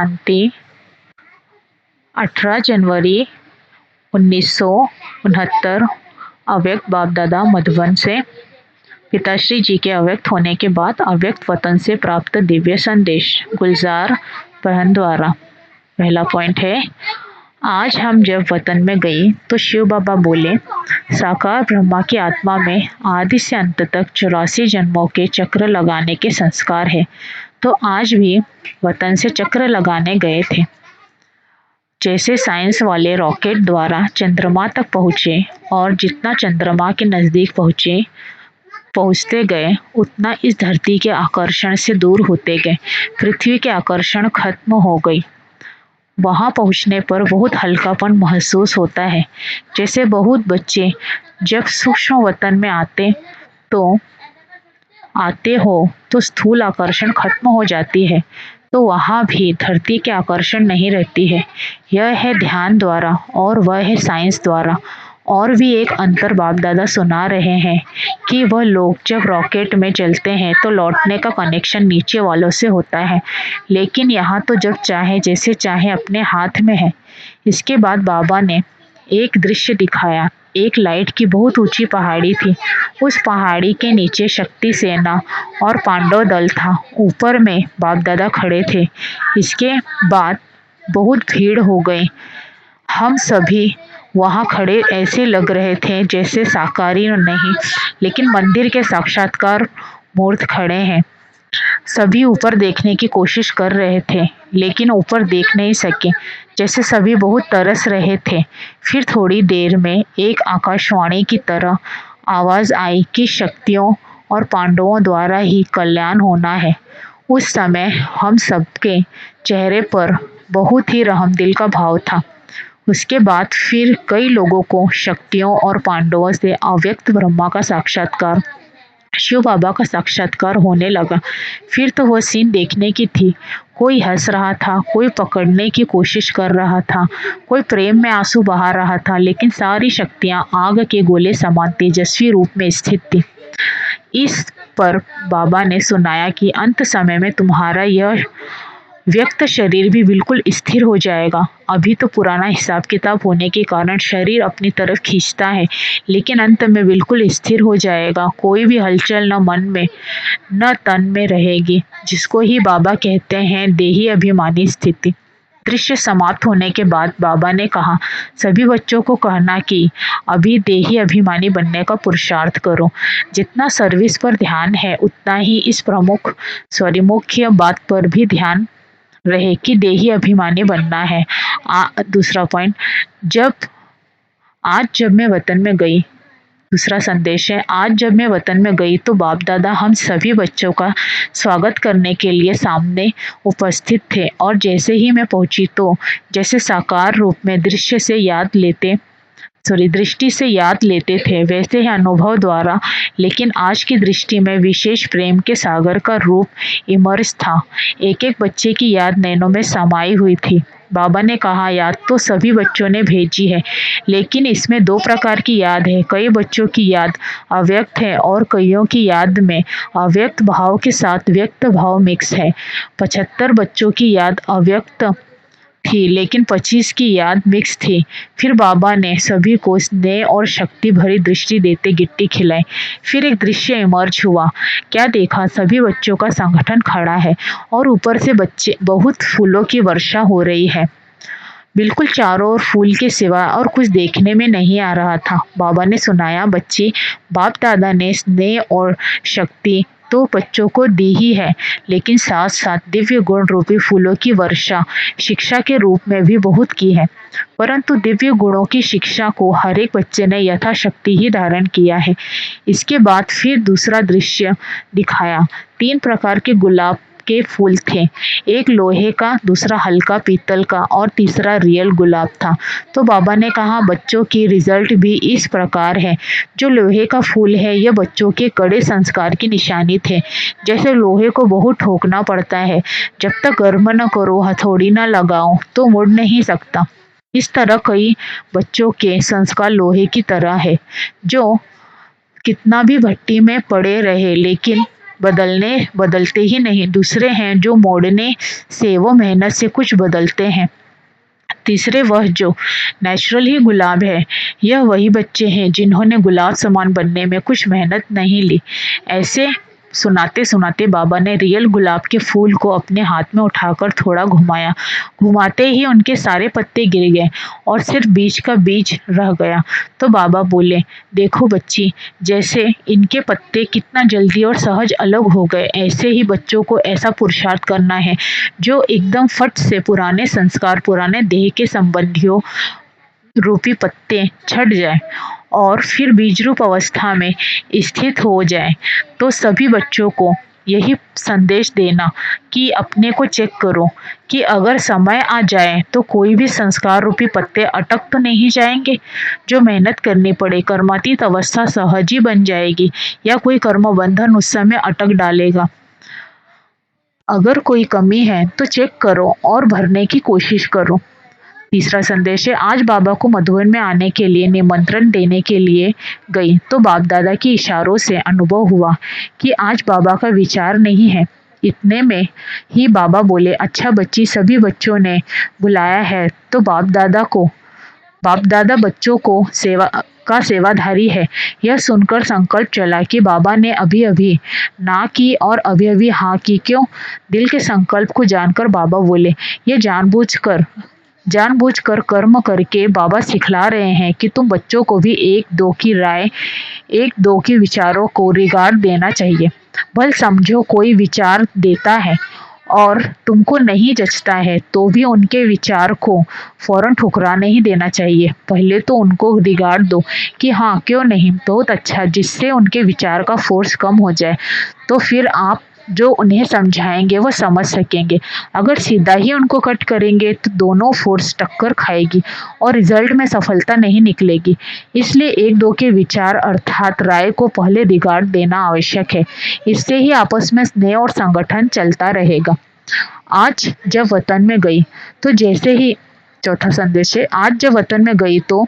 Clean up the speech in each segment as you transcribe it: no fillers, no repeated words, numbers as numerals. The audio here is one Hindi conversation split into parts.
शांति 18 जनवरी 1969 अव्यक्त बाप दादा मधुबन से। पिताश्री जी के अव्यक्त होने के बाद अव्यक्त वतन से प्राप्त दिव्य संदेश गुलजार बहन द्वारा। पहला पॉइंट है, आज हम जब वतन में गए तो शिव बाबा बोले, साकार ब्रह्मा की आत्मा में आदि से अंत तक 84 जन्मों के चक्र लगाने के संस्कार है। तो आज भी वतन से चक्र लगाने गए थे। जैसे साइंस वाले रॉकेट द्वारा चंद्रमा तक पहुँचे और जितना चंद्रमा के नज़दीक पहुँचते गए उतना इस धरती के आकर्षण से दूर होते गए। पृथ्वी के आकर्षण खत्म हो गई। वहाँ पहुँचने पर बहुत हल्कापन महसूस होता है। जैसे बहुत बच्चे जब सूक्ष्म वतन में आते हो तो स्थूल आकर्षण खत्म हो जाती है, तो वहाँ भी धरती के आकर्षण नहीं रहती है। यह है ध्यान द्वारा और वह है साइंस द्वारा। और भी एक अंतर बाप दादा सुना रहे हैं कि वह लोग जब रॉकेट में चलते हैं तो लौटने का कनेक्शन नीचे वालों से होता है, लेकिन यहाँ तो जब चाहे जैसे चाहे अपने हाथ में है। इसके बाद बाबा ने एक दृश्य दिखाया। एक लाइट की बहुत ऊंची पहाड़ी थी। उस पहाड़ी के नीचे शक्ति सेना और पांडव दल था। ऊपर में बाप दादा खड़े थे। इसके बाद बहुत भीड़ हो गई। हम सभी वहाँ खड़े ऐसे लग रहे थे जैसे साकारी नहीं, लेकिन मंदिर के साक्षात्कार मूर्त खड़े हैं। सभी ऊपर देखने की कोशिश कर रहे थे, लेकिन ऊपर देख नहीं सके, जैसे सभी बहुत तरस रहे थे। फिर थोड़ी देर में एक आकाशवाणी की तरह आवाज़ आई कि शक्तियों और पांडवों द्वारा ही कल्याण होना है। उस समय हम सबके चेहरे पर बहुत ही रहमदिल का भाव था। उसके बाद फिर कई लोगों को शक्तियों और पांडवों से अव्यक्त ब्रह्मा का साक्षात्कार, शिव बाबा का साक्षात्कार होने लगा। फिर तो वह सीन देखने की थी। कोई हंस रहा था, कोई पकड़ने की कोशिश कर रहा था, कोई प्रेम में आंसू बहा रहा था, लेकिन सारी शक्तियां आग के गोले समान तेजस्वी रूप में स्थित थी। इस पर बाबा ने सुनाया कि अंत समय में तुम्हारा यह व्यक्त शरीर भी बिल्कुल स्थिर हो जाएगा। अभी तो पुराना हिसाब किताब होने के कारण शरीर अपनी तरफ खींचता है, लेकिन अंत में बिल्कुल स्थिर हो जाएगा। कोई भी हलचल न मन में न तन में रहेगी, जिसको ही बाबा कहते हैं देही अभिमानी स्थिति। दृश्य समाप्त होने के बाद बाबा ने कहा, सभी बच्चों को कहना कि अभी देही अभिमानी बनने का पुरुषार्थ करो। जितना सर्विस पर ध्यान है उतना ही इस मुख्य बात पर भी ध्यान रहे कि देही अभिमानी बनना है। दूसरा पॉइंट, आज जब मैं वतन में गई, दूसरा संदेश है, आज जब मैं वतन में गई तो बाप दादा हम सभी बच्चों का स्वागत करने के लिए सामने उपस्थित थे। और जैसे ही मैं पहुंची तो जैसे साकार रूप में दृष्टि से याद लेते थे, वैसे ही अनुभव द्वारा, लेकिन आज की दृष्टि में विशेष प्रेम के सागर का रूप इमर्स था। एक एक बच्चे की याद नैनों में समाई हुई थी। बाबा ने कहा, याद तो सभी बच्चों ने भेजी है, लेकिन इसमें 2 प्रकार की याद है। कई बच्चों की याद अव्यक्त है और कईयों की याद में अव्यक्त भाव के साथ व्यक्त भाव मिक्स है। 75 बच्चों की याद अव्यक्त थी, लेकिन 25 की याद मिक्स थी। फिर बाबा ने सभी को स्नेह और शक्ति भरी दृष्टि देते गिट्टी खिलाई। फिर एक दृश्य इमर्ज हुआ। क्या देखा, सभी बच्चों का संगठन खड़ा है और ऊपर से बहुत फूलों की वर्षा हो रही है। बिल्कुल चारों ओर फूल के सिवा और कुछ देखने में नहीं आ रहा था। बाबा ने सुनाया, बच्चे, बाप दादा ने स्नेह और शक्ति तो बच्चों को दी ही है, लेकिन साथ साथ दिव्य गुण रूपी फूलों की वर्षा शिक्षा के रूप में भी बहुत की है। परंतु दिव्य गुणों की शिक्षा को हर एक बच्चे ने यथाशक्ति ही धारण किया है। इसके बाद फिर दूसरा दृश्य दिखाया। 3 प्रकार के गुलाब के फूल थे। एक लोहे का, दूसरा हल्का पीतल का और तीसरा रियल गुलाब था। तो बाबा ने कहा, बच्चों की रिजल्ट भी इस प्रकार है। जो लोहे का फूल है, यह बच्चों के कड़े संस्कार की निशानी थे। जैसे लोहे को बहुत ठोकना पड़ता है, जब तक गर्म न करो, हथौड़ी न लगाओ तो मुड़ नहीं सकता। इस तरह कई बच्चों के संस्कार लोहे की तरह है, जो कितना भी भट्टी में पड़े रहे, लेकिन बदलते ही नहीं, दूसरे हैं जो मोड़ने से व मेहनत से कुछ बदलते हैं। तीसरे वह जो नेचुरल ही गुलाब है। यह वही बच्चे हैं जिन्होंने गुलाब समान बनने में कुछ मेहनत नहीं ली। ऐसे सुनाते सुनाते बाबा ने रियल गुलाब के फूल को अपने हाथ में उठाकर थोड़ा घुमाया। घुमाते ही उनके सारे पत्ते गिर गए और सिर्फ बीज का बीज रह गया। तो बाबा बोले, देखो बच्ची, जैसे इनके पत्ते कितना जल्दी और सहज अलग हो गए, ऐसे ही बच्चों को ऐसा पुरुषार्थ करना है जो एकदम फट से पुराने संस्कार, पुराने देह के संबंधियों रूपी पत्ते छट जाए और फिर बीज रूप अवस्था में स्थित हो जाए। तो सभी बच्चों को यही संदेश देना कि अपने को चेक करो कि अगर समय आ जाए तो कोई भी संस्कार रूपी पत्ते अटक तो नहीं जाएंगे। जो मेहनत करनी पड़े, कर्मातीत अवस्था सहज ही बन जाएगी या कोई कर्म बंधन उस समय अटक डालेगा। अगर कोई कमी है तो चेक करो और भरने की कोशिश करो। तीसरा संदेश है, आज बाबा को मधुबन में आने के लिए निमंत्रण देने के लिए गई तो बाप दादा के इशारों से अनुभव हुआ कि आज बाबा का विचार नहीं है। इतने में ही बाबा बोले, अच्छा बच्ची, सभी बच्चों ने बुलाया है तो बाप दादा बच्चों को सेवाधारी है। यह सुनकर संकल्प चला कि बाबा ने अभी अभी ना की और अभी अभी हाँ की क्यों। दिल के संकल्प को जानकर बाबा बोले, यह जानबूझकर कर्म करके बाबा सिखला रहे हैं कि तुम बच्चों को भी एक दो की राय, एक दो के विचारों को रिगार्ड देना चाहिए। भल समझो कोई विचार देता है और तुमको नहीं जचता है तो भी उनके विचार को फौरन ठुकरा नहीं देना चाहिए। पहले तो उनको रिगार्ड दो कि हाँ क्यों नहीं, बहुत अच्छा, जिससे उनके विचार का फोर्स कम हो जाए। तो फिर आप जो उन्हें समझाएंगे वो समझ सकेंगे। अगर सीधा ही उनको कट करेंगे तो दोनों फोर्स टक्कर खाएगी और रिजल्ट में सफलता नहीं निकलेगी। इसलिए एक दो के विचार अर्थात राय को पहले रिगार्ड देना आवश्यक है। इससे ही आपस में स्नेह और संगठन चलता रहेगा। आज जब वतन में गई तो जैसे ही चौथा संदेश है, आज जब वतन में गई तो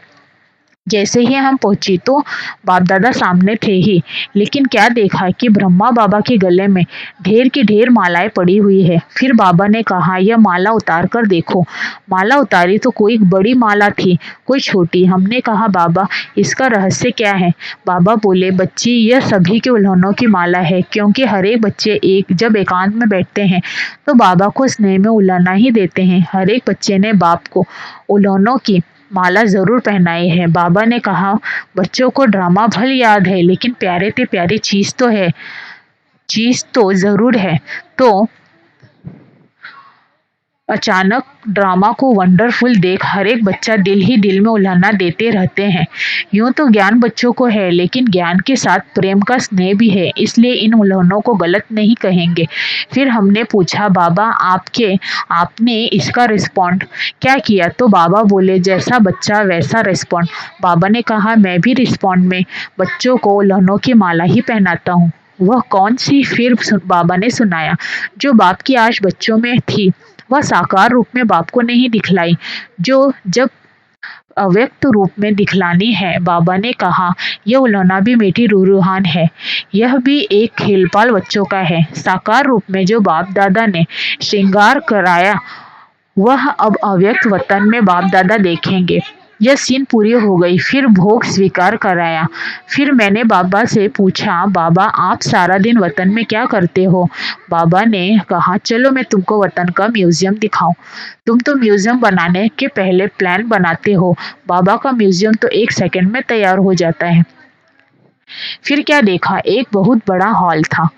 जैसे ही हम पहुंची तो बाप दादा सामने थे ही, लेकिन क्या देखा कि ब्रह्मा बाबा के गले में ढेर की ढेर मालाएं पड़ी हुई है। फिर बाबा ने कहा, यह माला उतार कर देखो। माला उतारी तो कोई बड़ी माला थी, कोई छोटी। हमने कहा, बाबा इसका रहस्य क्या है? बाबा बोले, बच्ची, यह सभी के उल्हनों की माला है, क्योंकि हर एक बच्चे जब एकांत में बैठते हैं तो बाबा को स्नेह में उल्हना ही देते हैं। हर एक बच्चे ने बाप को उल्हनों की माला जरूर पहनाई है। बाबा ने कहा, बच्चों को ड्रामा भल याद है, लेकिन प्यारे ते प्यारी चीज तो जरूर है। तो अचानक ड्रामा को वंडरफुल देख हर एक बच्चा दिल ही दिल में उल्हाना देते रहते हैं। यूं तो ज्ञान बच्चों को है, लेकिन ज्ञान के साथ प्रेम का स्नेह भी है, इसलिए इन उल्हानों को गलत नहीं कहेंगे। फिर हमने पूछा, बाबा आपने इसका रिस्पॉन्ड क्या किया? तो बाबा बोले, जैसा बच्चा वैसा रिस्पॉन्ड। बाबा ने कहा, मैं भी रिस्पॉन्ड में बच्चों को उल्हानों की माला ही पहनाता हूँ। वह कौन सी? फिर बाबा ने सुनाया। जो बाप की आश बच्चों में थी वह साकार रूप में बाप को नहीं दिखलाई, जो जब अव्यक्त रूप में दिखलानी है। बाबा ने कहा, यह उल्हना भी मीठी रूहान है, यह भी एक खेलपाल बच्चों का है। साकार रूप में जो बाप दादा ने श्रृंगार कराया वह अब अव्यक्त वतन में बाप दादा देखेंगे। यह सीन पूरी हो गई। फिर भोग स्वीकार कराया। फिर मैंने बाबा से पूछा, बाबा आप सारा दिन वतन में क्या करते हो? बाबा ने कहा, चलो मैं तुमको वतन का म्यूजियम दिखाऊं। तुम तो म्यूजियम बनाने के पहले प्लान बनाते हो, बाबा का म्यूजियम तो 1 सेकंड में तैयार हो जाता है। फिर क्या देखा, एक बहुत बड़ा हॉल था।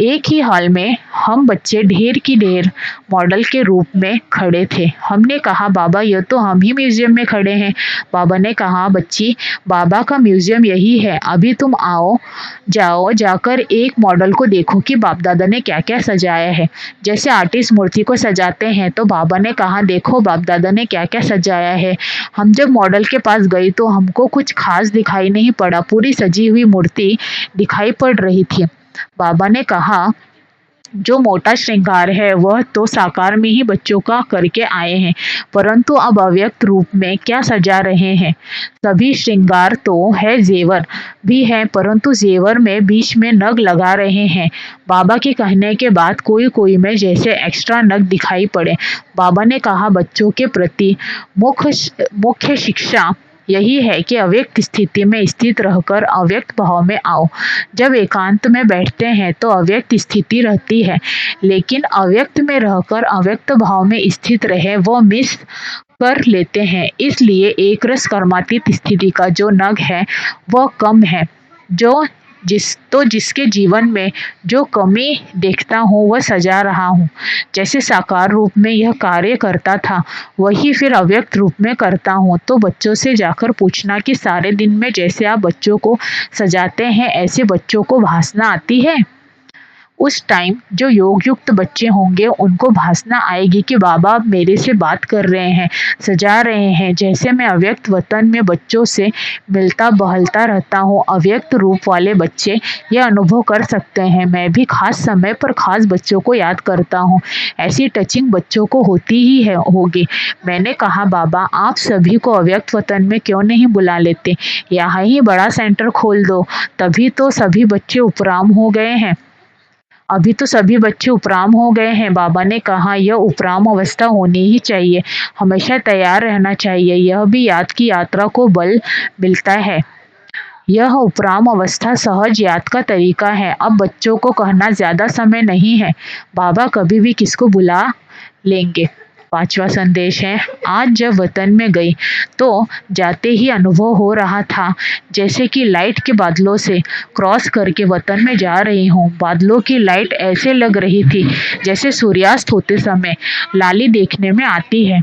एक ही हॉल में हम बच्चे ढेर की ढेर मॉडल के रूप में खड़े थे। हमने कहा, बाबा यह तो हम ही म्यूजियम में खड़े हैं। बाबा ने कहा, बच्ची, बाबा का म्यूजियम यही है। अभी तुम जाकर एक मॉडल को देखो कि बाप दादा ने क्या क्या सजाया है। जैसे आर्टिस्ट मूर्ति को सजाते हैं, तो बाबा ने कहा, देखो बाप दादा ने क्या क्या सजाया है। हम जब मॉडल के पास गई तो हमको कुछ खास दिखाई नहीं पड़ा, पूरी सजी हुई मूर्ति दिखाई पड़ रही थी। बाबा ने कहा, जो मोटा श्रृंगार है वह तो साकार में ही बच्चों का करके आए हैं, परंतु अब अव्यक्त रूप में क्या सजा रहे हैं। सभी श्रृंगार तो है, जेवर भी है, परंतु जेवर में बीच में नग लगा रहे हैं। बाबा के कहने के बाद कोई कोई में जैसे एक्स्ट्रा नग दिखाई पड़े। बाबा ने कहा, बच्चों के प्रति मुख्य शिक्षा यही है कि अव्यक्त स्थिति में स्थित रहकर अव्यक्त भाव में आओ। जब एकांत में बैठते हैं तो अव्यक्त स्थिति रहती है, लेकिन अव्यक्त में रहकर अव्यक्त भाव में स्थित रहे वो मिस कर लेते हैं। इसलिए एक रस कर्मातीत स्थिति का जो नग है वह कम है। जिसके जीवन में जो कमी देखता हूँ वह सजा रहा हूँ। जैसे साकार रूप में यह कार्य करता था वही फिर अव्यक्त रूप में करता हूँ। तो बच्चों से जाकर पूछना कि सारे दिन में जैसे आप बच्चों को सजाते हैं ऐसे बच्चों को भासना आती है। उस टाइम जो योग युक्त बच्चे होंगे उनको भासना आएगी कि बाबा मेरे से बात कर रहे हैं, सजा रहे हैं। जैसे मैं अव्यक्त वतन में बच्चों से मिलता बहलता रहता हूँ, अव्यक्त रूप वाले बच्चे यह अनुभव कर सकते हैं। मैं भी खास समय पर खास बच्चों को याद करता हूँ। ऐसी टचिंग बच्चों को होती ही है होगी। मैंने कहा, बाबा आप सभी को अव्यक्त वतन में क्यों नहीं बुला लेते, यहाँ ही बड़ा सेंटर खोल दो, तभी तो सभी बच्चे उपराम हो गए हैं। अभी तो सभी बच्चे उपराम हो गए हैं। बाबा ने कहा, यह उपराम अवस्था होनी ही चाहिए, हमेशा तैयार रहना चाहिए। यह भी याद की यात्रा को बल मिलता है। यह उपराम अवस्था सहज याद का तरीका है। अब बच्चों को कहना ज्यादा समय नहीं है, बाबा कभी भी किसको बुला लेंगे। 5वां संदेश है, आज जब वतन में गई तो जाते ही अनुभव हो रहा था जैसे कि लाइट के बादलों से क्रॉस करके वतन में जा रही हूँ। बादलों की लाइट ऐसे लग रही थी जैसे सूर्यास्त होते समय लाली देखने में आती है।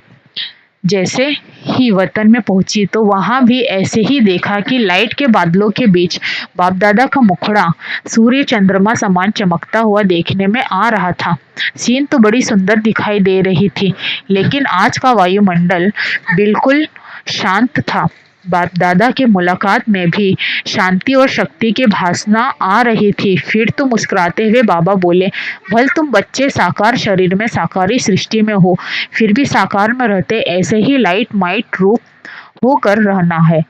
जैसे ही वतन में पहुंची तो वहां भी ऐसे ही देखा कि लाइट के बादलों के बीच बाप दादा का मुखड़ा सूर्य चंद्रमा समान चमकता हुआ देखने में आ रहा था। सीन तो बड़ी सुंदर दिखाई दे रही थी, लेकिन आज का वायुमंडल बिल्कुल शांत था। बाप दादा के मुलाकात में भी शांति और शक्ति की भासना आ रही थी। फिर तो मुस्कुराते हुए बाबा बोले, भल तुम बच्चे साकार शरीर में साकारी सृष्टि में हो, फिर भी साकार में रहते ऐसे ही लाइट माइट रूप होकर रहना है।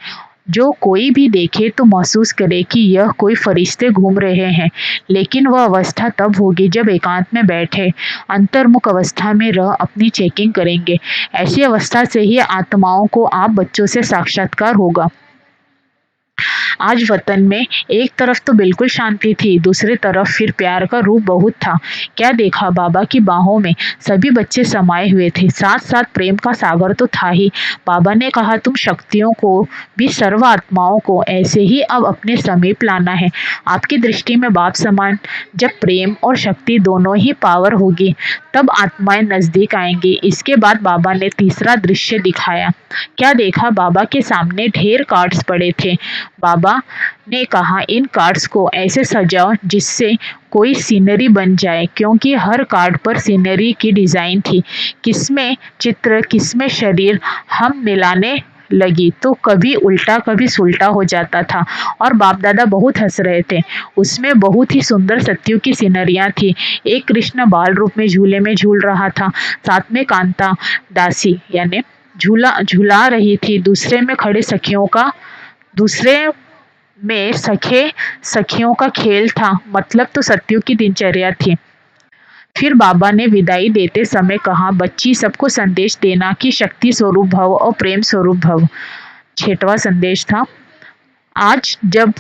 जो कोई भी देखे तो महसूस करे कि यह कोई फरिश्ते घूम रहे हैं। लेकिन वह अवस्था तब होगी जब एकांत में बैठे अंतर्मुख अवस्था में रह अपनी चेकिंग करेंगे। ऐसी अवस्था से ही आत्माओं को आप बच्चों से साक्षात्कार होगा। आज वतन में एक तरफ तो बिल्कुल शांति थी, दूसरी तरफ फिर प्यार का रूप बहुत था। क्या देखा, बाबा की बाहों में सभी बच्चे समाये हुए थे, साथ साथ प्रेम का सागर तो था ही। बाबा ने कहा, तुम शक्तियों को भी सर्व आत्माओं को ऐसे ही अब अपने समीप लाना है। आपकी दृष्टि में बाप समान जब प्रेम और शक्ति दोनों ही पावर होगी तब आत्माएं नजदीक आएंगी। इसके बाद बाबा ने तीसरा दृश्य दिखाया। क्या देखा, बाबा के सामने ढेर कार्ड्स पड़े थे। बाबा ने कहा, इन कार्ड्स को ऐसे सजाओ जिससे कोई सीनरी बन जाए, क्योंकि हर कार्ड पर सीनरी की डिजाइन थी। किसमें चित्र किसमें शरीर हम मिलाने लगी तो कभी उल्टा कभी सुल्टा हो जाता था और बाप दादा बहुत हंस रहे थे। उसमें बहुत ही सुंदर सत्यों की सीनरियां थी। एक कृष्ण बाल रूप में झूले में झूल रहा था, साथ में कांता दासी यानी झूला रही थी। दूसरे में सखियों का खेल था, मतलब तो सत्यों की दिनचर्या थी। फिर बाबा ने विदाई देते समय कहा, बच्ची सबको संदेश देना कि शक्ति स्वरूप भव और प्रेम स्वरूप भव। 6वां संदेश था, आज जब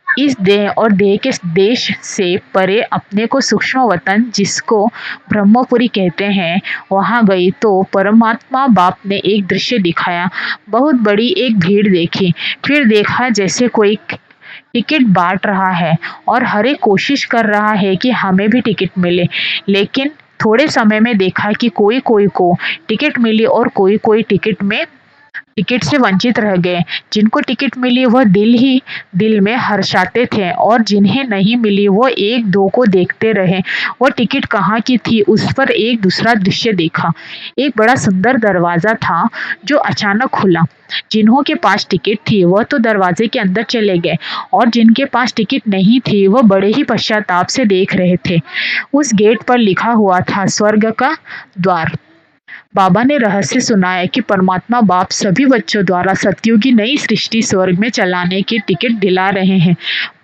इस देह और देह के देश से परे अपने को सूक्ष्म वतन जिसको ब्रह्मपुरी कहते हैं वहां गई तो परमात्मा बाप ने एक दृश्य दिखाया। बहुत बड़ी एक भीड़ देखी। फिर देखा जैसे कोई टिकट बांट रहा है और हर एक कोशिश कर रहा है कि हमें भी टिकट मिले, लेकिन थोड़े समय में देखा कि कोई कोई को टिकट मिली और कोई कोई टिकट में टिकट से वंचित रह गए। जिनको टिकट मिली वह दिल ही दिल में हर्षाते थे और जिन्हें नहीं मिली वो एक दो को देखते रहे। वो टिकट कहाँ की थी उस पर एक दूसरा दृश्य देखा। एक बड़ा सुंदर दरवाजा था जो अचानक खुला। जिन्हों के पास टिकट थी वह तो दरवाजे के अंदर चले गए और जिनके पास टिकट नहीं थी वह बड़े ही पश्चाताप से देख रहे थे। उस गेट पर लिखा हुआ था स्वर्ग का द्वार। बाबा ने रहस्य सुनाया कि परमात्मा बाप सभी बच्चों द्वारा सतयुग की नई सृष्टि स्वर्ग में चलाने की टिकट दिला रहे हैं,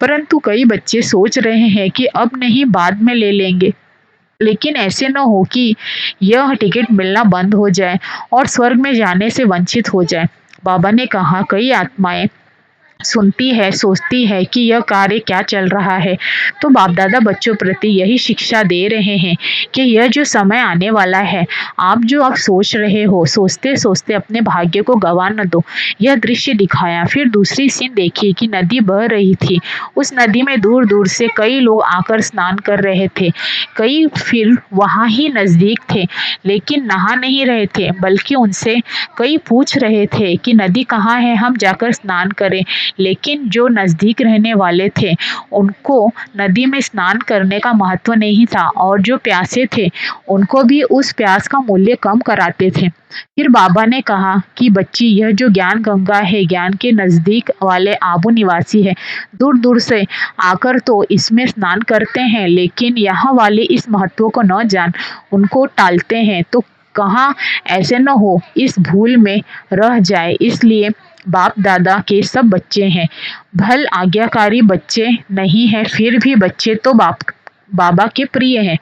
परंतु कई बच्चे सोच रहे हैं कि अब नहीं बाद में ले लेंगे। लेकिन ऐसे न हो कि यह टिकट मिलना बंद हो जाए और स्वर्ग में जाने से वंचित हो जाए। बाबा ने कहा कई आत्माएं सुनती है, सोचती है कि यह कार्य क्या चल रहा है, तो बाप दादा बच्चों प्रति यही शिक्षा दे रहे हैं कि यह जो समय आने वाला है, आप जो अब सोच रहे हो, सोचते सोचते अपने भाग्य को गंवा न दो। यह दृश्य दिखाया। फिर दूसरी सीन देखी कि नदी बह रही थी। उस नदी में दूर दूर से कई लोग आकर स्नान कर रहे थे। कई फिर वहाँ ही नजदीक थे, लेकिन नहा नहीं रहे थे, बल्कि उनसे कई पूछ रहे थे कि नदी कहाँ है, हम जाकर स्नान करें। लेकिन जो नज़दीक रहने वाले थे उनको नदी में स्नान करने का महत्व नहीं था और जो प्यासे थे उनको भी उस प्यास का मूल्य कम कराते थे। फिर बाबा ने कहा कि बच्ची, यह जो ज्ञान गंगा है, ज्ञान के नज़दीक वाले आबू निवासी है। दूर दूर से आकर तो इसमें स्नान करते हैं, लेकिन यहाँ वाले इस महत्व को न जान उनको टालते हैं। तो कहाँ ऐसे न हो इस भूल में रह जाए, इसलिए बाप दादा के सब बच्चे हैं, भल आज्ञाकारी बच्चे नहीं हैं, फिर भी बच्चे तो बाबा के प्रिय हैं।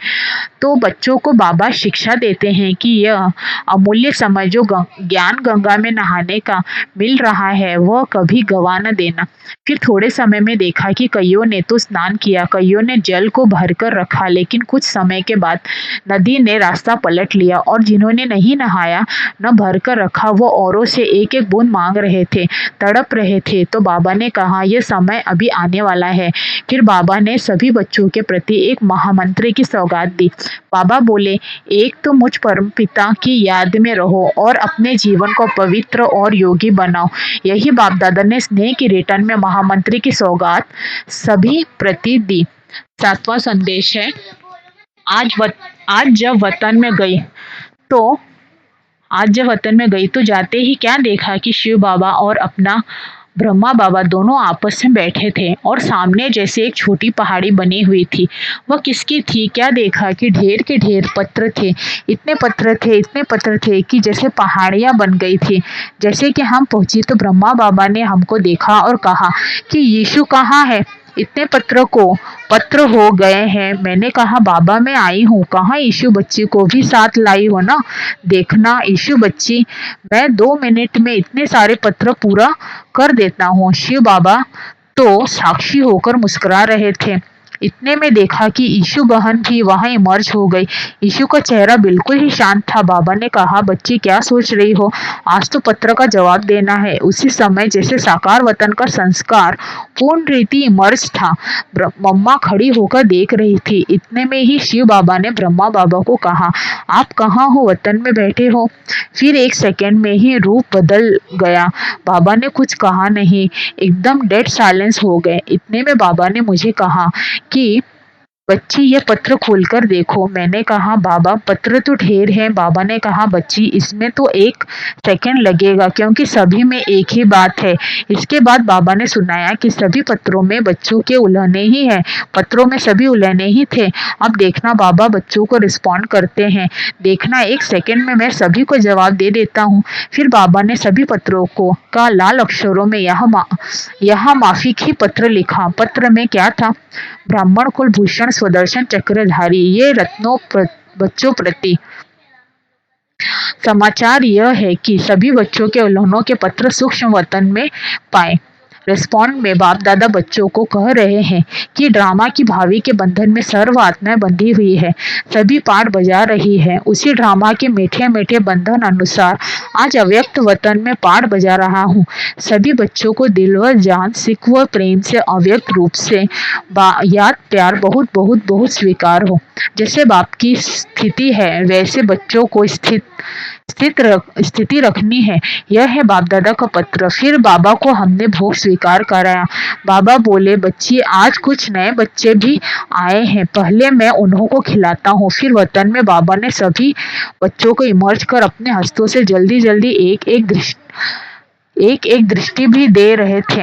तो बच्चों को बाबा शिक्षा देते हैं कि यह अमूल्य समय जो ज्ञान गंगा में नहाने का मिल रहा है वह कभी गवा न देना। फिर थोड़े समय में देखा कि कईयों ने तो स्नान किया, कईयों ने जल को भरकर रखा, लेकिन कुछ समय के बाद नदी ने रास्ता पलट लिया और जिन्होंने नहीं नहाया, न भरकर रखा, वो औरों से एक एक बूंद मांग रहे थे, तड़प रहे थे। तो बाबा ने कहा यह समय अभी आने वाला है। फिर बाबा ने सभी बच्चों के प्रति एक महामंत्र की सौगात दी। बाबा बोले, एक तो मुझ परम पिता की याद में रहो और अपने जीवन को पवित्र और योगी बनाओ। यही बाप दादा ने स्नेह की रिटर्न में महामंत्र की सौगात सभी प्रति दी। 7वां संदेश है, आज जब वतन में गई तो जाते ही क्या देखा कि शिव बाबा और अपना ब्रह्मा बाबा दोनों आपस में बैठे थे और सामने जैसे एक छोटी पहाड़ी बनी हुई थी। वह किसकी थी? क्या देखा कि ढेर के ढेर पत्थर थे। इतने पत्थर थे कि जैसे पहाड़ियां बन गई थी। जैसे कि हम पहुंची तो ब्रह्मा बाबा ने हमको देखा और कहा कि यीशु कहाँ है? इतने पत्र हो गए हैं। मैंने कहा बाबा मैं आई हूँ। कहाँ? यीशु बच्ची को भी साथ लाई हो ना? देखना यीशु बच्ची, मैं 2 मिनट में इतने सारे पत्र पूरा कर देता हूँ। शिव बाबा तो साक्षी होकर मुस्कुरा रहे थे। इतने में देखा कि यीशु बहन भी वहां इमर्ज हो गई। यीशु का चेहरा बिल्कुल ही शांत था। बाबा ने कहा बच्ची क्या सोच रही हो? आज तो पत्र का जवाब देना है। उसी समय जैसे साकार वतन का संस्कार पूर्ण रीति इमर्ज था, मम्मा खड़ी होकर देख रही थी। इतने में ही शिव बाबा ने ब्रह्मा बाबा को कहा आप कहाँ हो? वतन में बैठे हो? फिर 1 सेकंड में ही रूप बदल गया। बाबा ने कुछ कहा नहीं, एकदम डेड साइलेंस हो गए। इतने में बाबा ने मुझे कहा कि बच्ची ये पत्र खोलकर देखो। मैंने कहा बाबा पत्र तो ढेर है। बाबा ने कहा बच्ची इसमें तो 1 सेकंड लगेगा क्योंकि सभी में एक ही बात है। इसके बाद बाबा ने सुनाया कि सभी पत्रों में बच्चों के उल्हने ही हैं। पत्रों में सभी उल्हने ही थे। अब देखना बाबा बच्चों को रिस्पॉन्ड करते हैं। देखना 1 सेकंड में मैं सभी को जवाब दे देता हूँ। फिर बाबा ने सभी पत्रों को का लाल अक्षरों में यहाँ माफिक ही पत्र लिखा। पत्र में क्या था? ब्राह्मण कुल भूषण स्वदर्शन चक्रधारी, ये रत्नों बच्चों प्रति समाचार यह है कि सभी बच्चों के उल्लंघनों के पत्र सूक्ष्म वतन में पाए। रिस्पॉन्ड में बाप दादा बच्चों को कह रहे हैं कि ड्रामा की भावी के बंधन में सर्व आत्माएं बंधी हुई है, सभी पाठ बजा रही है। उसी ड्रामा के मीठे मीठे बंधन अनुसार आज अव्यक्त वतन में पाठ बजा रहा हूँ। सभी बच्चों को दिल व जान, सिख व प्रेम से अव्यक्त रूप से याद प्यार बहुत बहुत बहुत स्वीकार हो। जैसे बाप की स्थिति है वैसे बच्चों को स्थिति रखनी है। यह है बाप दादा का पत्र। फिर बाबा को हमने भोग स्वीकार कराया। बाबा बोले, बच्ची आज कुछ नए बच्चे भी आए हैं, पहले मैं उन्हों को खिलाता हूँ। फिर वतन में बाबा ने सभी बच्चों को इमर्ज कर अपने हस्तों से जल्दी जल्दी एक एक दृष्टि भी दे रहे थे,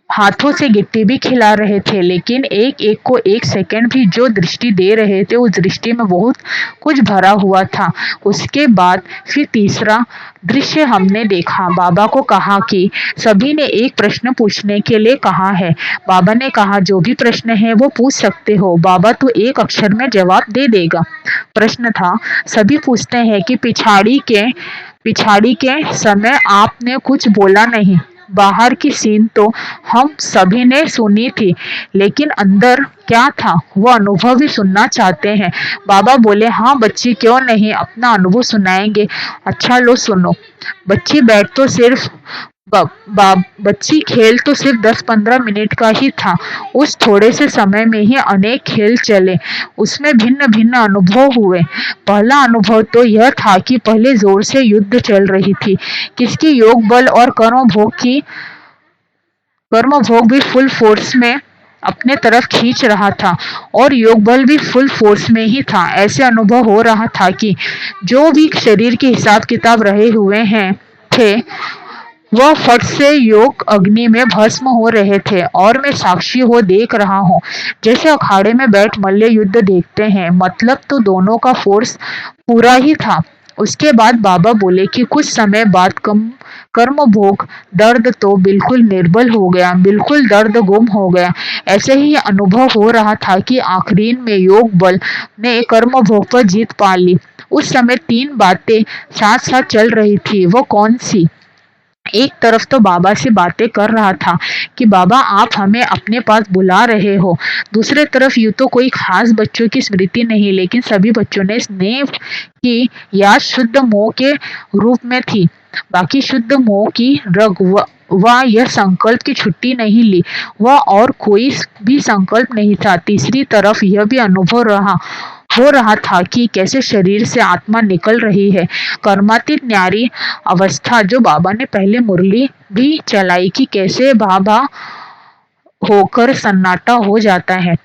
हाथों से गिट्टी भी खिला रहे थे, लेकिन एक एक को एक सेकंड भी जो दृष्टि दे रहे थे उस दृष्टि में बहुत कुछ भरा हुआ था। उसके बाद फिर तीसरा दृश्य हमने देखा। बाबा को कहा कि सभी ने एक प्रश्न पूछने के लिए कहा है। बाबा ने कहा, जो भी प्रश्न है वो पूछ सकते हो। बाबा तो एक अक्षर में जवाब दे देगा। प्रश्न था, सभी पूछते हैं कि पिछाड़ी के समय आपने कुछ बोला नहीं। बाहर की सीन तो हम सभी ने सुनी थी, लेकिन अंदर क्या था वो अनुभव भी सुनना चाहते हैं। बाबा बोले, हाँ बच्ची, क्यों नहीं, अपना अनुभव सुनाएंगे। अच्छा लो सुनो। बच्ची बैठ तो सिर्फ बच्ची खेल तो सिर्फ 10-15 मिनट का ही था। उस थोड़े से समय में ही अनेक खेल चले, उसमें भिन्न भिन्न अनुभव हुए। पहला अनुभव तो यह था कि पहले जोर से युद्ध चल रही थी। किसकी योग बल और कर्म भोग भी फुल फोर्स में अपने तरफ खींच रहा था और योग बल भी फुल फोर्स में ही था। ऐसे अनुभव हो रहा था कि जो भी शरीर के हिसाब किताब रहे हुए हैं थे वह फट से योग अग्नि में भस्म हो रहे थे और मैं साक्षी हो देख रहा हूँ, जैसे अखाड़े में बैठ मल्ल युद्ध देखते हैं। मतलब तो दोनों का फोर्स पूरा ही था। उसके बाद बाबा बोले कि कुछ समय बाद कर्म भोग दर्द तो बिल्कुल निर्बल हो गया, बिल्कुल दर्द गुम हो गया। ऐसे ही अनुभव हो रहा था कि आखिरी में योग बल ने कर्म भोग पर जीत पा ली। उस समय 3 बातें साथ साथ चल रही थी। वो कौन सी? एक तरफ तो बाबा से बातें कर रहा था कि बाबा आप हमें अपने पास बुला रहे हो। दूसरे तरफ यूं तो कोई खास बच्चों की स्मृति नहीं, लेकिन सभी बच्चों ने स्नेह की याद शुद्ध मोह के रूप में थी। बाकी शुद्ध मोह की रग वह यह संकल्प की छुट्टी नहीं ली, वह और कोई भी संकल्प नहीं था। तीसरी तरफ यह भी अनुभव हो रहा था कि कैसे शरीर से आत्मा निकल रही है। कर्मातीत न्यारी अवस्था जो बाबा ने पहले मुरली भी चलाई कि कैसे बाबा होकर सन्नाटा हो जाता है,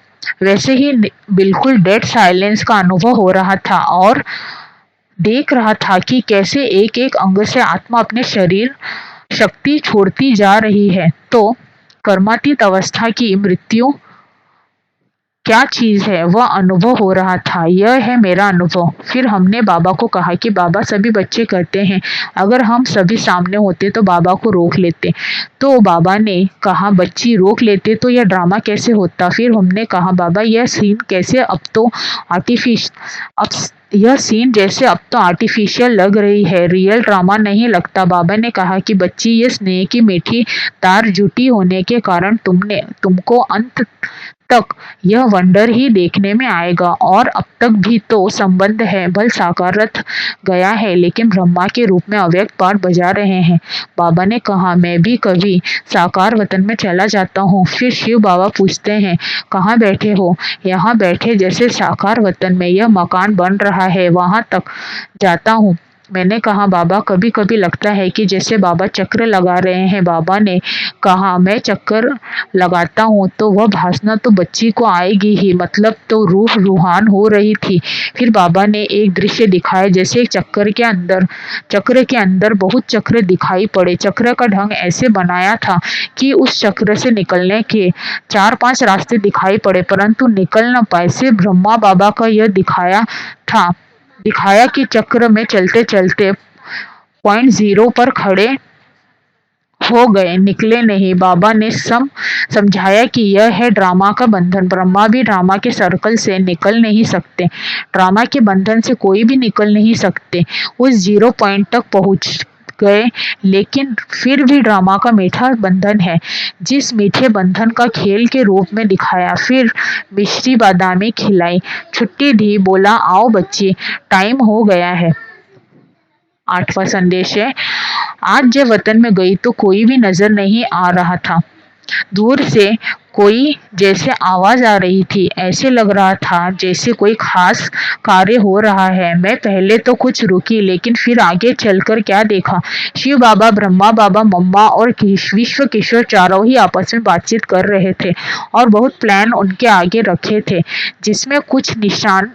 वैसे ही बिल्कुल डेड साइलेंस का अनुभव हो रहा था और देख रहा था कि कैसे एक एक अंग से आत्मा अपने शरीर शक्ति छोड़ती जा रही है। तो कर्मातीत अवस्था की मृत्यु क्या चीज है वह अनुभव हो रहा था। यह है मेरा अनुभव। फिर हमने बाबा को कहा कि बाबा सभी बच्चे करते हैं, अगर हम सभी सामने होते तो बाबा को रोक लेते। तो बाबा ने कहा, बच्ची रोक लेते तो यह ड्रामा कैसे होता। फिर हमने कहा, बाबा यह सीन कैसे यह सीन जैसे अब तो आर्टिफिशियल लग रही है, रियल ड्रामा नहीं लगता। बाबा ने कहा कि बच्ची, ये स्नेह की मीठी तार जुटी होने के कारण तुमको अंत तक यह वंडर ही देखने में आएगा। और अब तक भी तो संबंध है, बल साकारत गया है, लेकिन ब्रह्मा के रूप में अव्यक्त पाठ बजा रहे हैं। बाबा ने कहा, मैं भी कभी साकार वतन में चला जाता हूँ। फिर शिव बाबा पूछते हैं, कहाँ बैठे हो? यहाँ बैठे, जैसे साकार वतन में यह मकान बन रहा है वहां तक जाता हूँ। मैंने कहा, बाबा कभी कभी लगता है कि जैसे बाबा चक्र लगा रहे हैं। बाबा ने कहा, मैं चक्कर लगाता हूँ तो वह भासना तो बच्ची को आएगी ही, मतलब तो रूह रूहान हो रही थी। फिर बाबा ने एक दृश्य दिखाया, जैसे एक चक्र के अंदर बहुत चक्र दिखाई पड़े। चक्र का ढंग ऐसे बनाया था कि उस चक्र से निकलने के 4-5 रास्ते दिखाई पड़े, परंतु निकल न पाए। सिर्फ ब्रह्मा बाबा का यह दिखाया कि चक्र में चलते चलते पॉइंट 0 पर खड़े हो गए, निकले नहीं। बाबा ने समझाया कि यह है ड्रामा का बंधन। ब्रह्मा भी ड्रामा के सर्कल से निकल नहीं सकते, ड्रामा के बंधन से कोई भी निकल नहीं सकते। उस 0 पॉइंट तक पहुंच गए, लेकिन फिर भी ड्रामा का मीठा बंधन है, जिस मीठे बंधन का खेल के रूप में दिखाया। फिर मिश्री बादामी खिलाई, छुट्टी दी, बोला, आओ बच्ची, टाइम हो गया है। 8वां संदेश है, आज जब वतन में गई तो कोई भी नजर नहीं आ रहा था। दूर से कोई जैसे आवाज आ रही थी। ऐसे लग रहा था जैसे कोई खास कार्य हो रहा है। मैं पहले तो कुछ रुकी, लेकिन फिर आगे चलकर क्या देखा, शिव बाबा, ब्रह्मा बाबा, मम्मा और विश्व किशोर चारों ही आपस में बातचीत कर रहे थे और बहुत प्लान उनके आगे रखे थे, जिसमें कुछ निशान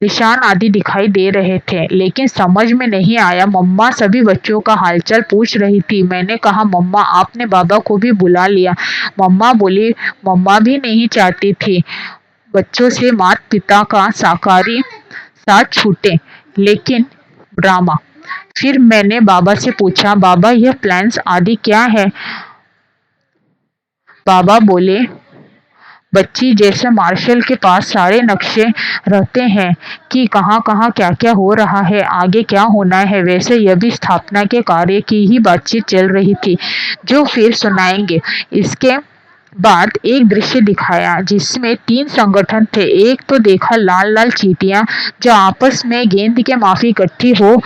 निशान आदि दिखाई दे रहे थे, लेकिन समझ में नहीं आया। मम्मा सभी बच्चों का हालचाल पूछ रही थी। मैंने कहा, मम्मा आपने बाबा को भी बुला लिया? मम्मा बोली, मम्मा भी नहीं चाहती थी बच्चों से माता पिता का साकारी साथ छूटे, लेकिन ड्रामा। फिर मैंने बाबा से पूछा, बाबा यह प्लान्स आदि क्या है? बाबा बोले, बच्ची जैसे मार्शल के पास सारे नक्शे रहते हैं कि कहाँ कहाँ क्या क्या हो रहा है, आगे क्या होना है, वैसे यह भी स्थापना के कार्य की ही बातचीत चल रही थी, जो फिर सुनाएंगे। इसके बाद एक दृश्य दिखाया जिसमें 3 संगठन थे। एक तो देखा लाल लाल चींटियां जो आपस में गेंद के माफी इकट्ठी हो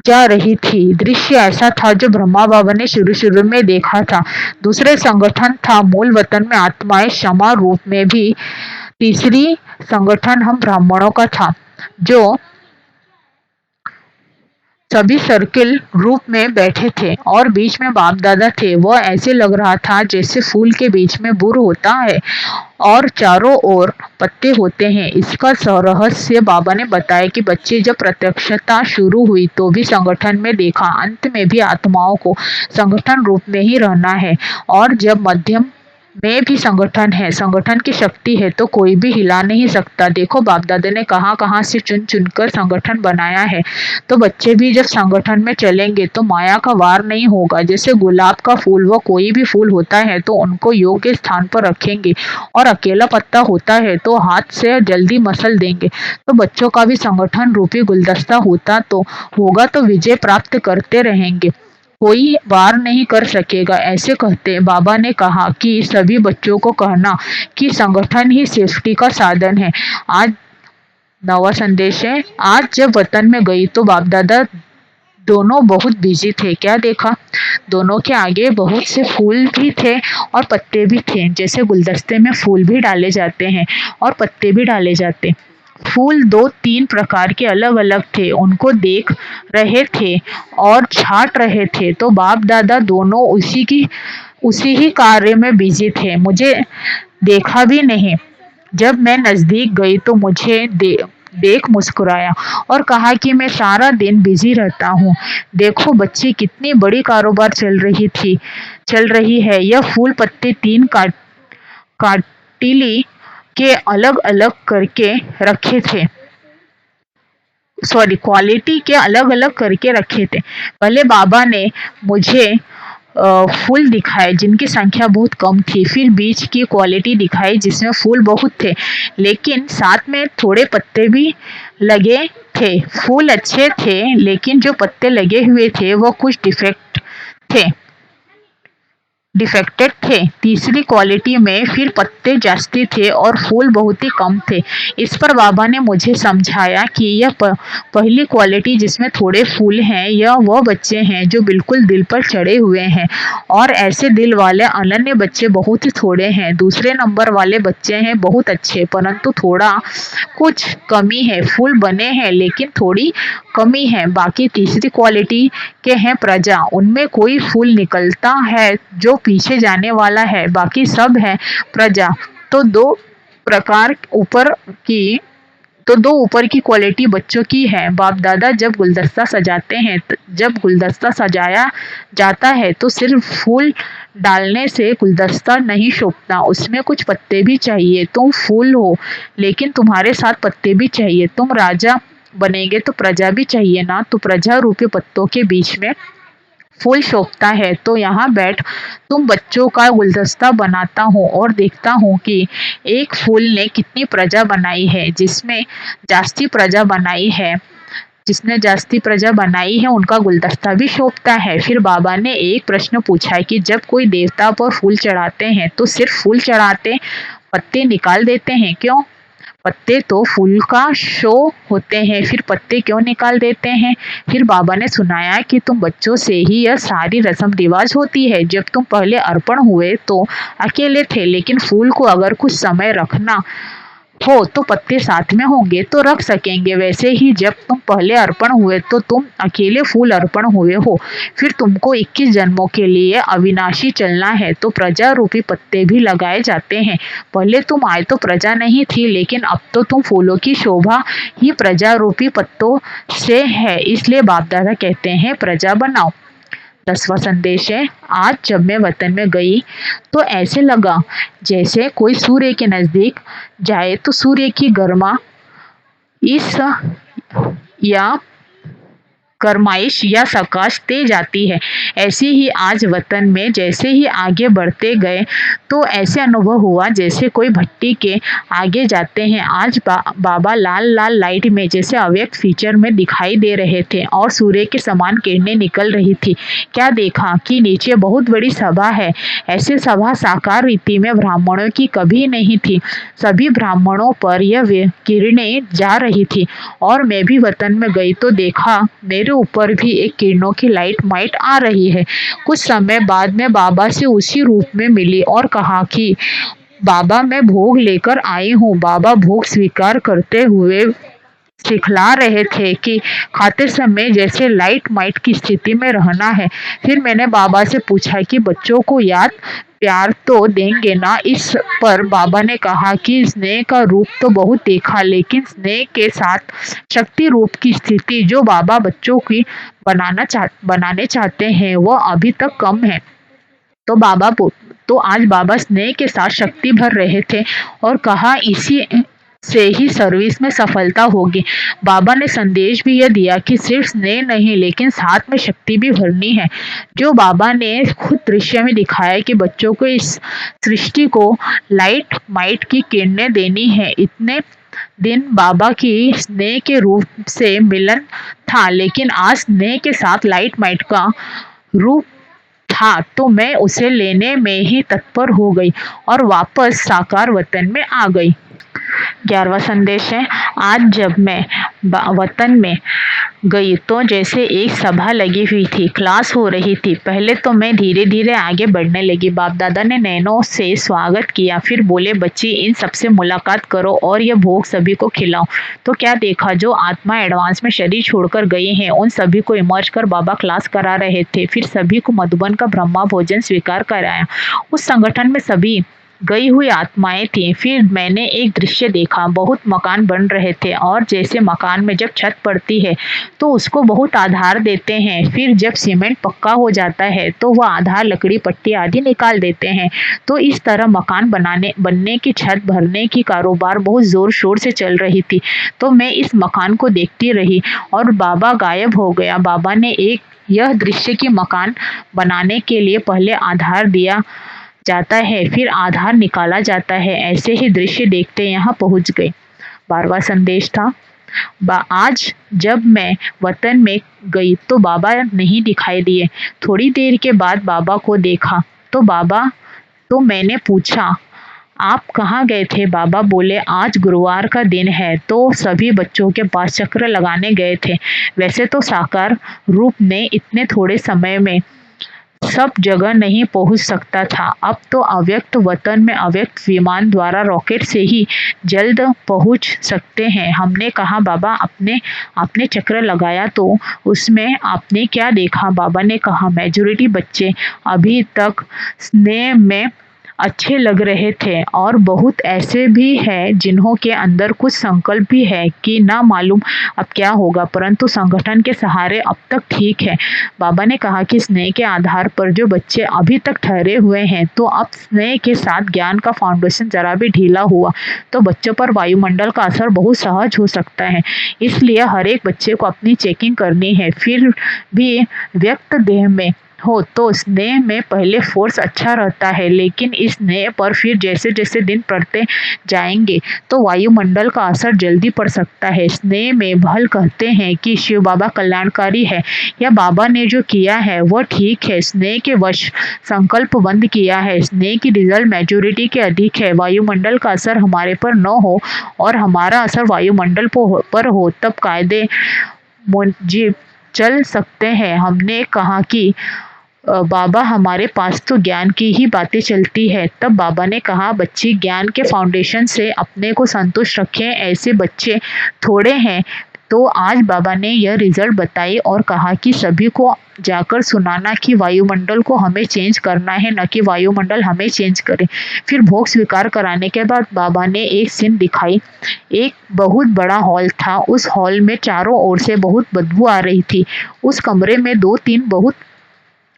जा रही थी। दृश्य ऐसा था जो ब्रह्मा बाबा ने शुरू शुरू में देखा था। दूसरे संगठन था मूल वतन में आत्माएं क्षमा रूप में भी। तीसरी संगठन हम ब्राह्मणों का था, जो सभी सर्किल रूप में बैठे थे और बीच में बाप दादा थे। वह ऐसे लग रहा था जैसे फूल के बीच में बुर होता है और चारों ओर पत्ते होते हैं। इसका रहस्य बाबा ने बताया कि बच्चे जब प्रत्यक्षता शुरू हुई तो भी संगठन में देखा, अंत में भी आत्माओं को संगठन रूप में ही रहना है, और जब मध्यम में भी संगठन है, संगठन की शक्ति है, तो कोई भी हिला नहीं सकता। देखो बाप दादा ने कहाँ कहाँ से चुन चुनकर संगठन बनाया है, तो बच्चे भी जब संगठन में चलेंगे तो माया का वार नहीं होगा। जैसे गुलाब का फूल व कोई भी फूल होता है तो उनको योग्य स्थान पर रखेंगे, और अकेला पत्ता होता है तो हाथ से जल्दी मसल देंगे। तो बच्चों का भी संगठन रूपी गुलदस्ता होगा तो विजय प्राप्त करते रहेंगे, कोई वार नहीं कर सकेगा। ऐसे कहते बाबा ने कहा कि सभी बच्चों को कहना कि संगठन ही सेफ्टी का साधन है। आज नवा संदेश है। आज जब वतन में गई तो बाप दादा दोनों बहुत बिजी थे। क्या देखा, दोनों के आगे बहुत से फूल भी थे और पत्ते भी थे। जैसे गुलदस्ते में फूल भी डाले जाते हैं और पत्ते भी डाले जाते। फूल 2-3 प्रकार के अलग अलग थे। उनको देख रहे थे और छाट रहे थे। तो बाप दादा दोनों उसी ही कार्य में बिजी थे। मुझे देखा भी नहीं। जब मैं नजदीक गई तो मुझे देख मुस्कुराया और कहा कि मैं सारा दिन बिजी रहता हूँ। देखो बच्ची, कितनी बड़ी कारोबार चल रही है। यह फूल पत्ते 3 काटिली के अलग अलग करके रखे थे, सॉरी क्वालिटी के अलग अलग करके रखे थे। पहले बाबा ने मुझे फूल दिखाए जिनकी संख्या बहुत कम थी, फिर बीज की क्वालिटी दिखाई जिसमें फूल बहुत थे, लेकिन साथ में थोड़े पत्ते भी लगे थे। फूल अच्छे थे, लेकिन जो पत्ते लगे हुए थे वो कुछ डिफेक्टेड थे। तीसरी क्वालिटी में फिर पत्ते जास्ती थे और फूल बहुत ही कम थे। इस पर बाबा ने मुझे समझाया कि यह पहली क्वालिटी जिसमें थोड़े फूल हैं, यह वह बच्चे हैं जो बिल्कुल दिल पर चढ़े हुए हैं, और ऐसे दिल वाले अनन्य बच्चे बहुत ही थोड़े हैं। दूसरे नंबर वाले बच्चे हैं बहुत अच्छे, परंतु थोड़ा कुछ कमी है। फूल बने हैं लेकिन थोड़ी कमी है। बाकी तीसरी क्वालिटी के हैं प्रजा, उनमें कोई फूल निकलता है जो पीछे जाने वाला है, बाकी सब है प्रजा। तो दो ऊपर की क्वालिटी बच्चों की है। बाप दादा जब गुलदस्ता सजाते हैं, जब गुलदस्ता सजाया जाता है तो सिर्फ फूल डालने से गुलदस्ता नहीं शोभता, उसमें कुछ पत्ते भी चाहिए। तुम फूल हो लेकिन तुम्हारे साथ पत्ते भी चाहिए। तुम राजा बनेंगे तो प्रजा भी चाहिए ना, तो प्रजा रूपी पत्तों के बीच में फूल शोभता है। तो यहाँ बैठ तुम बच्चों का गुलदस्ता बनाता हूँ और देखता हूँ कि एक फूल ने कितनी प्रजा बनाई है। जिसने जास्ती प्रजा बनाई है उनका गुलदस्ता भी शोभता है। फिर बाबा ने एक प्रश्न पूछा कि जब कोई देवता पर फूल चढ़ाते हैं तो सिर्फ फूल चढ़ाते, पत्ते निकाल देते हैं क्यों? पत्ते तो फूल का शो होते हैं, फिर पत्ते क्यों निकाल देते हैं? फिर बाबा ने सुनाया कि तुम बच्चों से ही यह सारी रस्म रिवाज होती है। जब तुम पहले अर्पण हुए तो अकेले थे, लेकिन फूल को अगर कुछ समय रखना हो तो पत्ते साथ में होंगे तो रख सकेंगे। वैसे ही जब तुम पहले अर्पण हुए तो तुम अकेले फूल अर्पण हुए हो। फिर तुमको 21 जन्मों के लिए अविनाशी चलना है तो प्रजा रूपी पत्ते भी लगाए जाते हैं। पहले तुम आए तो प्रजा नहीं थी, लेकिन अब तो तुम फूलों की शोभा ही प्रजा रूपी पत्तों से है। इसलिए बाप दादा कहते हैं प्रजा बनाओ। 10वां संदेश है, आज जब मैं वतन में गई तो ऐसे लगा जैसे कोई सूर्य के नजदीक जाए तो सूर्य की गर्मा इस या गरमाइश या प्रकाश तेज आती है। ऐसे ही आज वतन में जैसे ही आगे बढ़ते गए तो ऐसे अनुभव हुआ जैसे कोई भट्टी के आगे जाते हैं। आज बाबा लाल लाल लाइट में जैसे अव्यक्त फीचर में दिखाई दे रहे थे और सूर्य के समान किरणें निकल रही थी। क्या देखा कि नीचे बहुत बड़ी सभा है। ऐसे सभा साकार रीति में ब्राह्मणों की कभी नहीं थी। सभी ब्राह्मणों पर यह किरणें जा रही थी और मैं भी वतन में गई तो देखा मेरे ऊपर भी एक किरणों की लाइट माइट आ रही है। कुछ समय बाद मैं बाबा से उसी रूप में मिली और कहा कि बाबा मैं भोग लेकर आई हूँ। बाबा भोग स्वीकार करते हुए सिखला रहे थे कि खाते समय जैसे लाइट माइट की स्थिति में रहना है। फिर मैंने बाबा से पूछा कि बच्चों को याद प्यार तो देंगे ना। इस पर बाबा ने कहा कि स्नेह का रूप तो बहुत देखा, लेकिन स्नेह के साथ शक्ति रूप की स्थिति जो बाबा बच्चों की बनाने चाहते हैं वह अभी तक कम है। तो आज बाबा स्नेह के साथ शक्ति भर रहे थे और कहा इसी से ही सर्विस में सफलता होगी। बाबा ने संदेश भी यह दिया कि सिर्फ स्नेह नहीं लेकिन साथ में शक्ति भी भरनी है। जो बाबा ने खुद दृश्य में दिखाया कि बच्चों को इस सृष्टि को लाइट माइट की किरणें देनी है। इतने दिन बाबा की स्नेह के रूप से मिलन था, लेकिन आज स्नेह के साथ लाइट माइट का रूप था तो मैं उसे लेने में ही तत्पर हो गई और वापस साकार वतन में आ गई। 11वां संदेश है, आज जब मैं वतन में गई तो जैसे एक सभा लगी हुई थी, क्लास हो रही थी। पहले तो मैं धीरे धीरे आगे बढ़ने लगी। बाप दादा ने नैनों से स्वागत किया, फिर बोले बच्ची इन सबसे मुलाकात करो और यह भोग सभी को खिलाओ। तो क्या देखा, जो आत्मा एडवांस में शरीर छोड़कर गए हैं उन सभी को इमर्ज कर बाबा क्लास करा रहे थे। फिर सभी को मधुबन का ब्रह्मा भोजन स्वीकार कराया। उस संगठन में सभी गई हुई आत्माएं थी। फिर मैंने एक दृश्य देखा, बहुत मकान बन रहे थे और जैसे मकान में जब छत पड़ती है तो उसको बहुत आधार देते हैं, फिर जब सीमेंट पक्का हो जाता है तो वह आधार लकड़ी पट्टी आदि निकाल देते हैं। तो इस तरह मकान बनने की छत भरने की कारोबार बहुत जोर शोर से चल रही थी। तो मैं इस मकान को देखती रही और बाबा गायब हो गया। बाबा ने एक यह दृश्य कि मकान बनाने के लिए पहले आधार दिया जाता है, फिर आधार निकाला जाता है। ऐसे ही दृश्य देखते यहाँ पहुँच गए। 12वां संदेश था, आज जब मैं वतन में गई तो बाबा नहीं दिखाई दिए। थोड़ी देर के बाद बाबा को देखा तो मैंने पूछा आप कहाँ गए थे? बाबा बोले आज गुरुवार का दिन है तो सभी बच्चों के पास चक्र लगाने गए थे। वैसे तो साकार रूप ने इतने थोड़े समय में सब जगह नहीं पहुंच सकता था। अब तो अव्यक्त वतन में अव्यक्त विमान द्वारा रॉकेट से ही जल्द पहुंच सकते हैं। हमने कहा बाबा आपने चक्र लगाया तो उसमें आपने क्या देखा? बाबा ने कहा मेजॉरिटी बच्चे अभी तक स्नेह में अच्छे लग रहे थे और बहुत ऐसे भी हैं जिन्हों के अंदर कुछ संकल्प भी है कि ना मालूम अब क्या होगा, परंतु संगठन के सहारे अब तक ठीक है। बाबा ने कहा कि स्नेह के आधार पर जो बच्चे अभी तक ठहरे हुए हैं तो अब स्नेह के साथ ज्ञान का फाउंडेशन जरा भी ढीला हुआ तो बच्चों पर वायुमंडल का असर बहुत सहज हो सकता है। इसलिए हर एक बच्चे को अपनी चेकिंग करनी है। फिर भी व्यक्त देह में हो तो स्नेह में पहले फोर्स अच्छा रहता है, लेकिन इस स्नेह पर फिर जैसे जैसे दिन बढ़ते जाएंगे तो वायुमंडल का असर जल्दी पड़ सकता है। स्नेह में भल कहते हैं कि शिव बाबा कल्याणकारी है, या बाबा ने जो किया है वह ठीक है। स्नेह के वश संकल्प बंद किया है। स्नेह की रिजल्ट मेजोरिटी के अधिक है। वायुमंडल का असर हमारे पर न हो और हमारा असर वायुमंडल पर हो तब कायदे मुजीब चल सकते हैं। हमने कहा कि बाबा हमारे पास तो ज्ञान की ही बातें चलती है। तब बाबा ने कहा बच्ची ज्ञान के फाउंडेशन से अपने को संतुष्ट रखें, ऐसे बच्चे थोड़े हैं। तो आज बाबा ने यह रिजल्ट बताई और कहा कि सभी को जाकर सुनाना कि वायुमंडल को हमें चेंज करना है, न कि वायुमंडल हमें चेंज करे। फिर भोग स्वीकार कराने के बाद बाबा ने एक सीन दिखाई। एक बहुत बड़ा हॉल था। उस हॉल में चारों ओर से बहुत बदबू आ रही थी। उस कमरे में 2-3 बहुत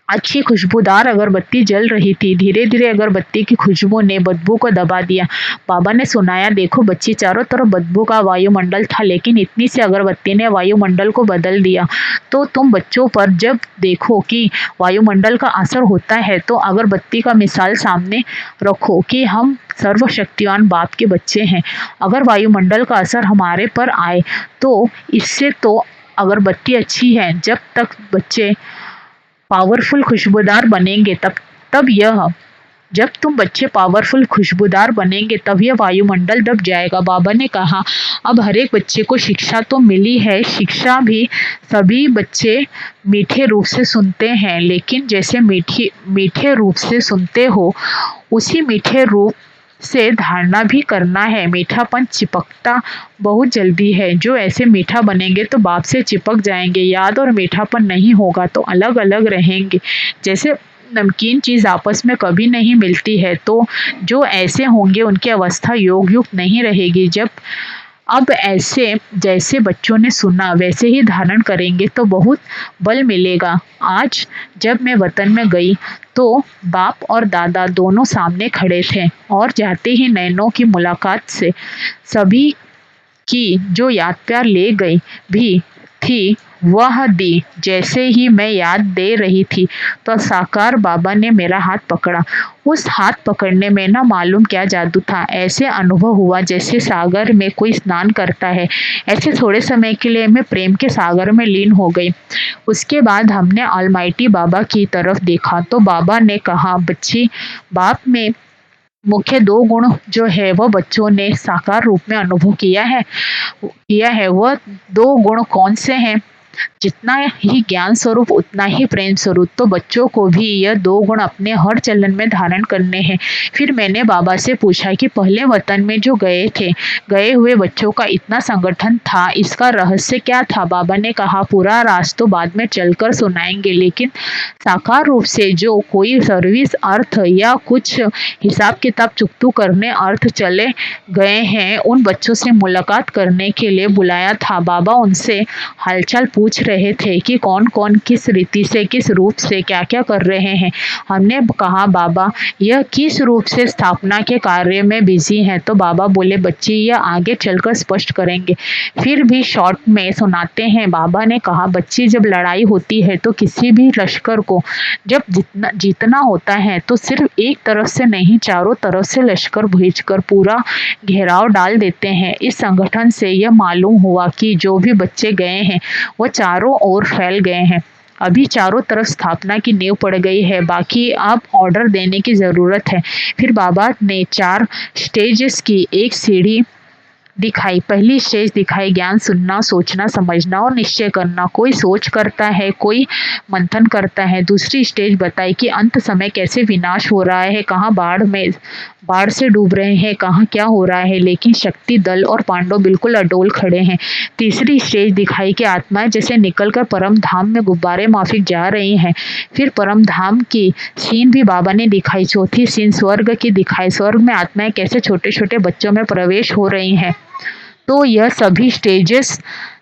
अच्छी खुशबूदार अगरबत्ती जल रही थी। धीरे धीरे अगरबत्ती की खुशबू ने बदबू को दबा दिया। बाबा ने सुनाया, देखो बच्ची, चारों तरफ बदबू का वायुमंडल था, लेकिन इतनी सी अगरबत्ती ने वायुमंडल को बदल दिया। तो तुम बच्चों पर जब देखो कि वायुमंडल का असर होता है तो अगरबत्ती का मिसाल सामने रखो कि हम सर्वशक्तिवान बाप के बच्चे हैं। अगर वायुमंडल का असर हमारे पर आए तो इससे तो अगरबत्ती अच्छी है। जब तक बच्चे पावरफुल खुशबूदार बनेंगे तब यह जब तुम बच्चे पावरफुल खुशबूदार बनेंगे तब यह वायुमंडल दब जाएगा। बाबा ने कहा, अब हर एक बच्चे को शिक्षा तो मिली है। शिक्षा भी सभी बच्चे मीठे रूप से सुनते हैं, लेकिन जैसे मीठे रूप से सुनते हो उसी मीठे रूप से धारणा भी करना है। मीठापन चिपकता बहुत जल्दी है। जो ऐसे मीठा बनेंगे तो बाप से चिपक जाएंगे। याद और मीठापन नहीं होगा तो अलग अलग रहेंगे। जैसे नमकीन चीज आपस में कभी नहीं मिलती है, तो जो ऐसे होंगे उनकी अवस्था योग युक्त नहीं रहेगी। अब ऐसे जैसे बच्चों ने सुना वैसे ही धारण करेंगे तो बहुत बल मिलेगा। आज जब मैं वतन में गई तो बाप और दादा दोनों सामने खड़े थे और जाते ही नैनों की मुलाकात से सभी की जो याद प्यार ले गई भी थी वह दी। जैसे ही मैं याद दे रही थी तो साकार बाबा ने मेरा हाथ पकड़ा। उस हाथ पकड़ने में न मालूम क्या जादू था। ऐसे अनुभव हुआ जैसे सागर में कोई स्नान करता है। ऐसे थोड़े समय के लिए मैं प्रेम के सागर में लीन हो गई। उसके बाद हमने ऑलमाइटी बाबा की तरफ देखा तो बाबा ने कहा, बच्ची, बाप में मुख्य 2 गुण जो है वह बच्चों ने साकार रूप में अनुभव किया है। वह 2 गुण कौन से हैं? जितना ही ज्ञान स्वरूप उतना ही प्रेम स्वरूप। तो बच्चों को भी यह 2 गुण अपने हर चलन में धारण करने हैं। फिर मैंने बाबा से पूछा कि पहले वतन में जो गए हुए बच्चों का इतना संगठन था, इसका रहस्य क्या था? बाबा ने कहा, पूरा राज तो बाद में चलकर सुनाएंगे, लेकिन साकार रूप से जो कोई सर्विस अर्थ या कुछ हिसाब किताब चुकतू करने अर्थ चले गए हैं, उन बच्चों से मुलाकात करने के लिए बुलाया था। बाबा उनसे हालचाल पूछ रहे थे कि कौन कौन किस रीति से, किस रूप से क्या क्या कर रहे हैं। हमने कहा, बाबा यह किस रूप से स्थापना के कार्य में बिजी हैं। तो बाबा बोले, बच्ची, यह आगे चलकर स्पष्ट करेंगे, फिर भी शॉर्ट में सुनाते हैं। बाबा ने कहा, बच्ची, जब लड़ाई होती है तो किसी भी लश्कर को जब जीतना होता है तो सिर्फ एक तरफ से नहीं, चारों तरफ से लश्कर भेजकर पूरा घेराव डाल देते हैं। इस संगठन से यह मालूम हुआ कि जो भी बच्चे गए हैं वो चारों ओर फैल गए हैं। अभी चारों तरफ स्थापना की नींव पड़ गई है, बाकी अब ऑर्डर देने की जरूरत है। फिर बाबा ने 4 स्टेजेस की एक सीढ़ी दिखाई। पहली स्टेज दिखाई ज्ञान, सुनना, सोचना, समझना और निश्चय करना। कोई सोच करता है, कोई मंथन करता है। दूसरी स्टेज बताई कि अंत समय कैसे विनाश हो रहा है, कहाँ बाढ़ से डूब रहे हैं, कहाँ क्या हो रहा है, लेकिन शक्ति दल और पांडव बिल्कुल अडोल खड़े हैं। तीसरी स्टेज दिखाई कि आत्माएं जैसे निकलकर परम धाम में गुब्बारे माफिक जा रही हैं। फिर परम धाम की सीन भी बाबा ने दिखाई। चौथी सीन स्वर्ग की दिखाई। स्वर्ग में आत्माएं कैसे छोटे छोटे बच्चों में प्रवेश हो रही हैं। तो यह सभी स्टेजेस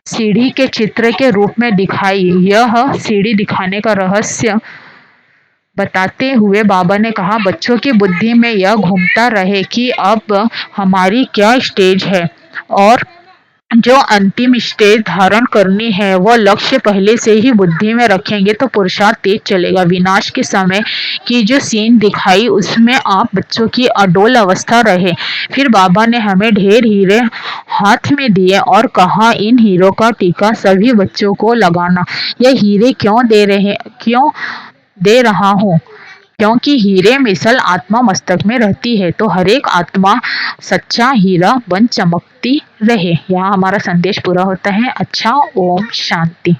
सीढ़ी के चित्र के रूप में दिखाई। यह सीढ़ी दिखाने का रहस्य बताते हुए बाबा ने कहा, बच्चों की बुद्धि में यह घूमता रहे कि अब हमारी क्या स्टेज है और जो अंतिम स्टेज धारण करनी है वह लक्ष्य पहले से ही बुद्धि में रखेंगे तो पुरुषार्थ तेज चलेगा। विनाश के समय की जो सीन दिखाई उसमें आप बच्चों की अडोल अवस्था रहे। फिर बाबा ने हमें ढेर हीरे हाथ में दिए और कहा इन हीरो का टीका सभी बच्चों को लगाना। यह हीरे क्यों दे रहा हूँ क्योंकि हीरे मिसल आत्मा मस्तक में रहती है तो हर एक आत्मा सच्चा हीरा बन चमकती रहे। यहाँ हमारा संदेश पूरा होता है। अच्छा, ओम शांति।